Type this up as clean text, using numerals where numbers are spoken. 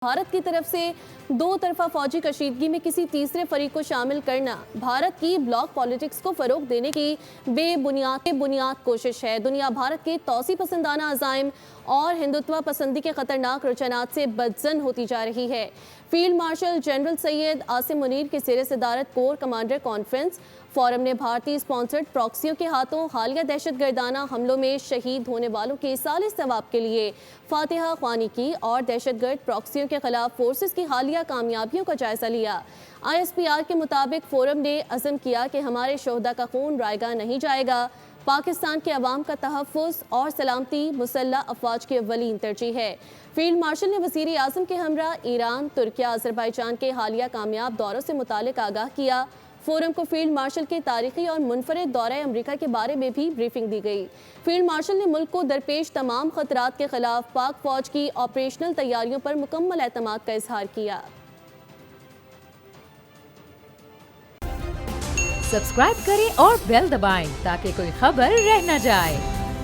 भारत की तरफ से दो तरफा फौजी कशीदगी में किसी तीसरे फरीक को शामिल करना भारत की ब्लॉक पॉलिटिक्स को फरोग देने की बेबुनियाद कोशिश है। दुनिया भारत के तौसी पसंदाना अज़ाइम और हिंदुत्व पसंदी के खतरनाक रुझानात से बदजन होती जा रही है। Field marshal general Syed Asim Munir की ज़ेर सदारत कोर कमांडर कॉन्फ्रेंस फोरम ने भारतीय स्पॉन्सर्ड प्रॉक्सियों के हाथों हालिया दहशतगर्दाना हमलों में शहीद होने वालों के सालिस सवाब के लिए फातिहा ख्वानी की और दहशतगर्द प्रॉक्सियों के खिलाफ फोर्सेस की हालिया कामयाबियों का जायजा लिया। ISPR के मुताबिक फोरम ने अज़म किया कि हमारे शोहदा का खून रायगा नहीं जाएगा। पाकिस्तान के अवाम का तहफ़्फ़ुज़ और सलामती मुसल्लह अफ़वाज की अव्वलीन तरजीह है। फील्ड मार्शल ने वज़ीर आज़म के हमरा ईरान, तुर्किया, अज़रबैजान के हालिया कामयाब दौरों से मुतालिक आगाह किया। फोरम को फील्ड मार्शल के तारीखी और मुनफरिद दौरे अमरीका के बारे में भी ब्रीफिंग दी गई। फील्ड मार्शल ने मुल्क को दरपेश तमाम खतरात के खिलाफ पाक फौज की ऑपरेशनल तैयारियों पर मुकम्मल एतमाद का इजहार किया। सब्सक्राइब करें और बेल दबाएं ताकि कोई खबर रह न जाए।